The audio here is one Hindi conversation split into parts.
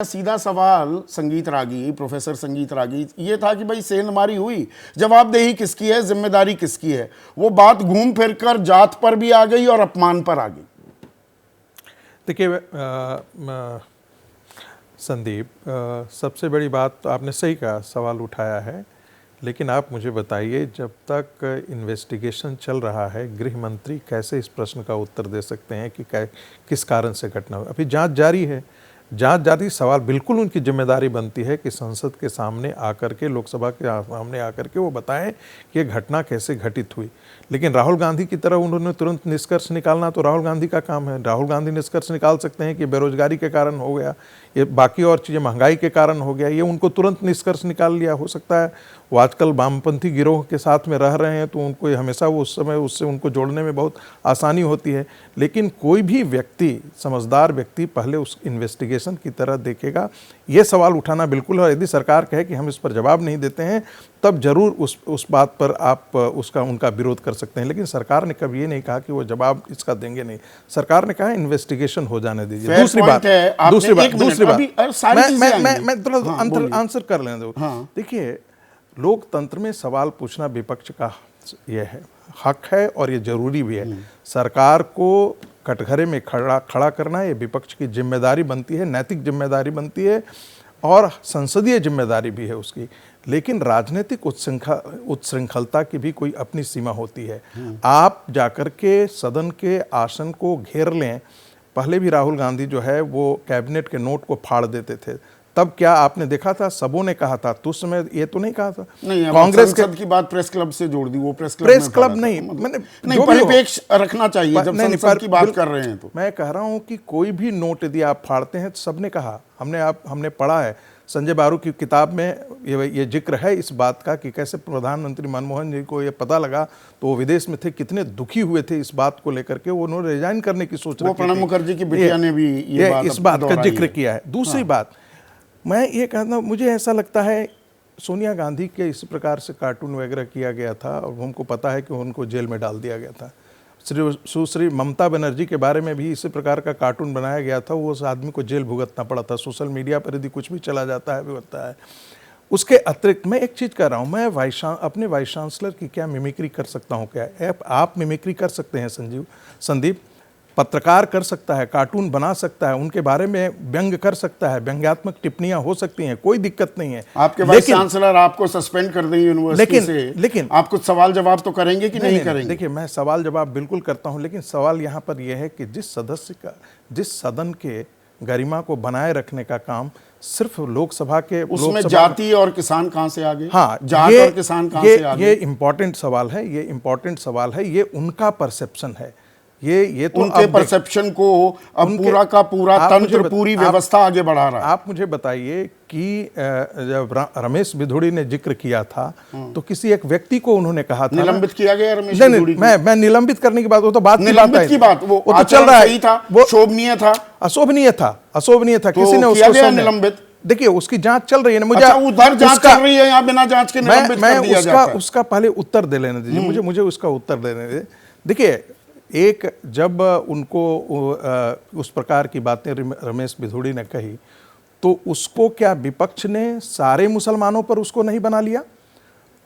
सीधा सवाल संगीत रागी, प्रोफेसर संगीत रागी, ये था कि भाई सेंधमारी हुई, जवाबदेही किसकी है, जिम्मेदारी किसकी है। वो बात घूम फिर कर जात पर भी आ गई और अपमान पर आ गई। देखिए संदीप, सबसे बड़ी बात तो आपने सही कहा, सवाल उठाया है, लेकिन आप मुझे बताइए, जब तक इन्वेस्टिगेशन चल रहा है, गृह मंत्री कैसे इस प्रश्न का उत्तर दे सकते हैं कि किस कारण से घटना हुई। अभी जांच जारी है, जांच जारी, सवाल बिल्कुल उनकी जिम्मेदारी बनती है कि संसद के सामने आकर के, लोकसभा के सामने आकर के वो बताएं कि ये घटना कैसे घटित हुई। लेकिन राहुल गांधी की तरह उन्होंने तुरंत निष्कर्ष निकालना तो राहुल गांधी का काम है। राहुल गांधी निष्कर्ष निकाल सकते हैं कि बेरोजगारी के कारण हो गया, ये बाकी और चीज़ें महंगाई के कारण हो गया, ये उनको तुरंत निष्कर्ष निकाल लिया। हो सकता है वो आजकल वामपंथी गिरोह के साथ में रह रहे हैं तो उनको हमेशा वो उस समय उससे उनको जोड़ने में बहुत आसानी होती है। लेकिन कोई भी व्यक्ति, समझदार व्यक्ति, पहले उस इन्वेस्टिगेशन की तरह देखेगा। ये सवाल उठाना बिल्कुल है। यदि सरकार कहे कि हम इस पर जवाब नहीं देते हैं, तब जरूर उस बात पर आप उनका विरोध कर सकते हैं। लेकिन सरकार ने कभी ये नहीं कहा कि वो जवाब इसका देंगे नहीं। सरकार ने कहा इन्वेस्टिगेशन हो जाने दीजिए। दूसरी बात मैं थोड़ा आंसर कर लेने दो। देखिए, लोकतंत्र में सवाल पूछना विपक्ष का ये है, हक है और ये जरूरी भी है। सरकार को कटघरे में खड़ा करना ये विपक्ष की जिम्मेदारी बनती है, नैतिक जिम्मेदारी बनती है और संसदीय जिम्मेदारी भी है उसकी। लेकिन राजनीतिक उच्छृंखलता की भी कोई अपनी सीमा होती है। आप जाकर के सदन के आसन को घेर लें। पहले भी राहुल गांधी जो है वो कैबिनेट के नोट को फाड़ देते थे, तब क्या आपने देखा था? सबों ने कहा था, तो उस समय ये तो नहीं कहा था। नहीं, कांग्रेस की बात प्रेस क्लब से जोड़ दी। वो प्रेस क्लब नहीं, मैंने नहीं, परिपेक्ष रखना चाहिए जब संसद की बात कर रहे हैं। तो मैं कह रहा हूं कि कोई भी नोट यदि आप फाड़ते हैं तो सबने कहा, हमने पढ़ा है संजय बारू की किताब में ये जिक्र है इस बात का कि कैसे प्रधानमंत्री मनमोहन जी को ये पता लगा तो वो विदेश में थे, कितने दुखी हुए थे इस बात को लेकर के, उन्होंने रिजाइन करने की सोच रखी थी। प्रणब मुखर्जी की बिटिया ने भी इस बात का जिक्र किया है। दूसरी बात, मैं ये कहता हूँ, मुझे ऐसा लगता है सोनिया गांधी के इस प्रकार से कार्टून वगैरह किया गया था और हमको पता है कि उनको जेल में डाल दिया गया था। सुश्री ममता बनर्जी के बारे में भी इसी प्रकार का कार्टून बनाया गया था, वो उस आदमी को जेल भुगतना पड़ा था। सोशल मीडिया पर यदि कुछ भी चला जाता है भी होता है। उसके अतिरिक्त मैं एक चीज़ कर रहा हूँ, मैं अपने वाइस चांसलर की क्या मिमिक्री कर सकता हूँ? क्या आप मिमिक्री कर सकते हैं संदीप? पत्रकार कर सकता है, कार्टून बना सकता है, उनके बारे में व्यंग कर सकता है, व्यंग्यात्मक टिप्पणियां हो सकती हैं, कोई दिक्कत नहीं है। आपके वाइस चांसलर आपको सस्पेंड कर देंगे यूनिवर्सिटी से, लेकिन आप कुछ सवाल जवाब तो करेंगे कि नहीं करेंगे? देखिए, मैं सवाल जवाब बिल्कुल करता हूं, लेकिन सवाल यहाँ पर यह है कि जिस सदन के गरिमा को बनाए रखने का काम सिर्फ लोकसभा के, उसमें जाति और किसान कहां से आ गए? हाँ, जात और किसान कहां से आ गए? ये इंपॉर्टेंट सवाल है, ये इंपॉर्टेंट सवाल है। ये उनका परसेप्शन है। ये तो उनके परसेप्शन को अब पूरा का पूरा तंत्र, पूरी व्यवस्था आगे बढ़ा रहा है। आप मुझे बताइए कि जब रमेश बिधूड़ी ने जिक्र किया था तो किसी एक व्यक्ति को उन्होंने कहा था निलंबित किया गया रमेश बिधूड़ी को। मैं निलंबित करने की बात, वो तो बात निलंबित की बात, वो तो चल रहा है, था, वो शोभनीय था, अशोभनीय था, किसी ने उसको निलंबित। देखिए, उसकी जांच चल रही है ना, मुझे उधर जांच चल रही है, यहाँ बिना जांच के निलंबित कर दिया जाता है। उसका पहले उत्तर दे लेने दीजिए, मुझे उसका उत्तर देने दीजिए। देखिए, एक जब उनको उस प्रकार की बातें रमेश बिधूड़ी ने कही तो उसको क्या विपक्ष ने सारे मुसलमानों पर उसको नहीं बना लिया?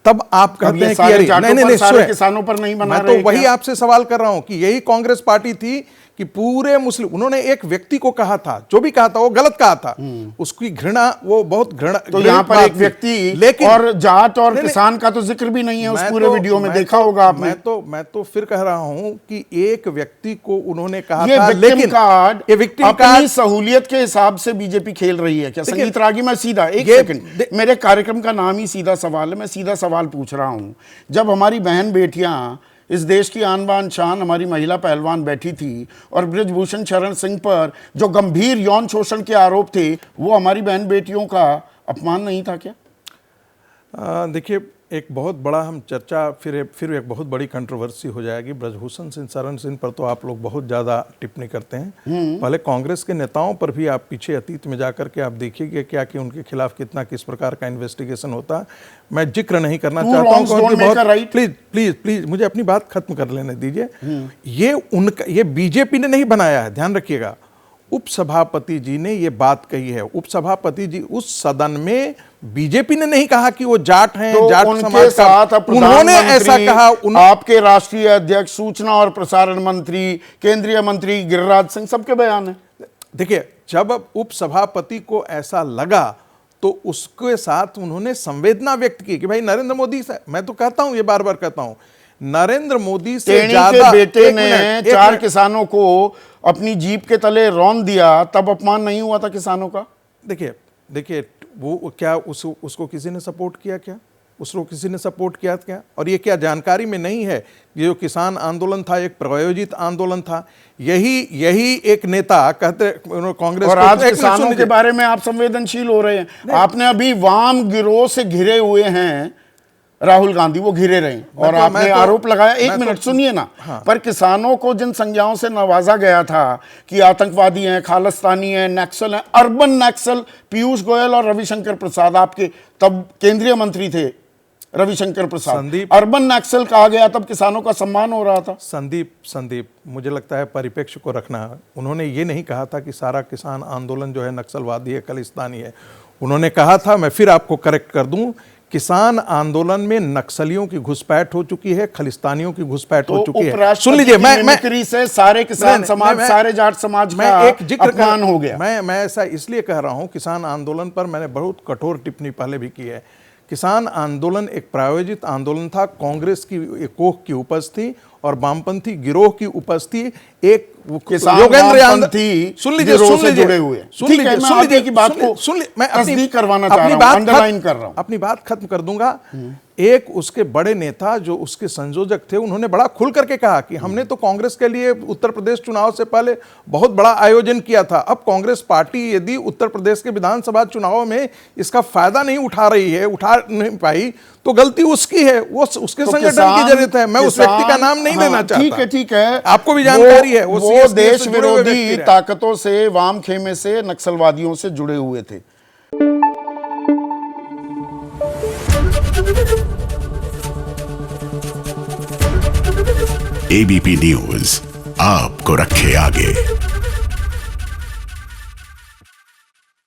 तब आप कहते हैं कि नहीं, सारे किसानों पर नहीं बना रहे। मैं तो वही आपसे सवाल कर रहा हूं कि यही कांग्रेस पार्टी थी कि पूरे मुस्लिम, उन्होंने एक व्यक्ति को कहा था, जो भी कहा था वो गलत कहा था, उसकी घृणा, वो बहुत घृणा। तो यहाँ पर एक व्यक्ति, लेकिन और जात और किसान का तो जिक्र भी नहीं है उस पूरे वीडियो में, देखा होगा आपने। मैं तो फिर कह रहा हूं कि एक व्यक्ति को उन्होंने कहा था, लेकिन ये विक्टिम कार्ड सहूलियत के हिसाब से बीजेपी खेल रही है क्या? संगीत रागी, मैं सीधा एक सेकंड, मेरे कार्यक्रम का नाम ही सीधा सवाल है, मैं सीधा सवाल पूछ रहा हूं। जब हमारी बहन बेटियां, इस देश की आन बान शान, हमारी महिला पहलवान बैठी थी और बृजभूषण शरण सिंह पर जो गंभीर यौन शोषण के आरोप थे, वो हमारी बहन बेटियों का अपमान नहीं था क्या? देखिए, एक बहुत बड़ा हम चर्चा, फिर एक बहुत बड़ी कंट्रोवर्सी हो जाएगी। बृजभूषण सिंह शरण सिंह पर तो आप लोग बहुत ज़्यादा टिप्पणी करते हैं। पहले कांग्रेस के नेताओं पर भी आप पीछे अतीत में जाकर के आप देखिए क्या कि उनके खिलाफ किस प्रकार का इन्वेस्टिगेशन होता है। मैं जिक्र नहीं करना चाहता हूँ, प्लीज मुझे अपनी बात खत्म कर लेने दीजिए। ये बीजेपी ने नहीं बनाया है, ध्यान रखिएगा। उपसभापति जी ने ये बात कही है। उपसभापति जी उस सदन में बीजेपी ने नहीं कहा कि वो जाट हैं, तो जाट उनके समाज साथ का, उन्होंने ऐसा कहा। आपके राष्ट्रीय अध्यक्ष, सूचना और प्रसारण मंत्री, केंद्रीय मंत्री गिरिराज सिंह, सबके बयान है। देखिए, जब उपसभापति को ऐसा लगा तो उसके साथ उन्होंने संवेदना व्यक्त की कि भाई नरेंद्र मोदी से, मैं तो कहता हूं, ये बार बार कहता हूं, नरेंद्र मोदी से ज्यादा, बेटे ने 4 किसानों को अपनी जीप के तले रौंद दिया, तब अपमान नहीं हुआ था किसानों का? देखिए वो क्या उसको किसी ने सपोर्ट किया क्या? उसको किसी ने सपोर्ट किया क्या? और ये क्या जानकारी में नहीं है? ये जो किसान आंदोलन था एक प्रायोजित आंदोलन था। यही एक नेता कहते कांग्रेस, और आज किसानों के बारे में आप संवेदनशील हो रहे हैं। आपने अभी वाम गिरोह से घिरे हुए हैं राहुल गांधी, वो घिरे रहे और आपने आरोप लगाया। 1 मिनट सुनिए ना। हाँ। पर किसानों को जिन संज्ञाओं से नवाजा गया था कि आतंकवादी हैं, खालिस्तानी हैं, नक्सल हैं, अर्बन नक्सल, पीयूष गोयल और रविशंकर प्रसाद, आपके तब केंद्रीय मंत्री थे रविशंकर प्रसाद, अर्बन नक्सल कहा गया, तब किसानों का सम्मान हो रहा था। संदीप मुझे लगता है परिप्रेक्ष्य को रखना। उन्होंने ये नहीं कहा था कि सारा किसान आंदोलन जो है नक्सलवादी है, खालिस्तानी है। उन्होंने कहा था, मैं फिर आपको करेक्ट कर दूं, किसान आंदोलन में नक्सलियों की घुसपैठ हो चुकी है, खालिस्तानियों की घुसपैठ हो चुकी है। सुन लीजिए, मैं से सारे किसान समाज, सारे जाट समाज का एक अपमान हो गया। मैं ऐसा इसलिए कह रहा हूं, किसान आंदोलन पर मैंने बहुत कठोर टिप्पणी पहले भी की है। किसान आंदोलन एक प्रायोजित आंदोलन था, कांग्रेस की कोख की उपज थी और वामपंथी गिरोह की उपज थी। एक योगेंद्र यादव, सुन लीजिए, मैं अपनी बात खत्म कर दूंगा। एक उसके बड़े नेता जो उसके संयोजक थे, उन्होंने बड़ा खुल करके कहा कि हमने तो कांग्रेस के लिए उत्तर प्रदेश चुनाव से पहले बहुत बड़ा आयोजन किया था। अब कांग्रेस पार्टी यदि उत्तर प्रदेश के विधानसभा चुनाव में इसका फायदा नहीं उठा नहीं पाई तो गलती उसकी है, वो उसके संगठन की जरूरत है। मैं उस व्यक्ति का नाम नहीं लेना चाहता। ठीक है, आपको भी जानकारी है, वो देश विरोधी ताकतों से, वाम खेमे से, नक्सलवादियों से जुड़े हुए थे। एबीपी न्यूज आपको रखे आगे।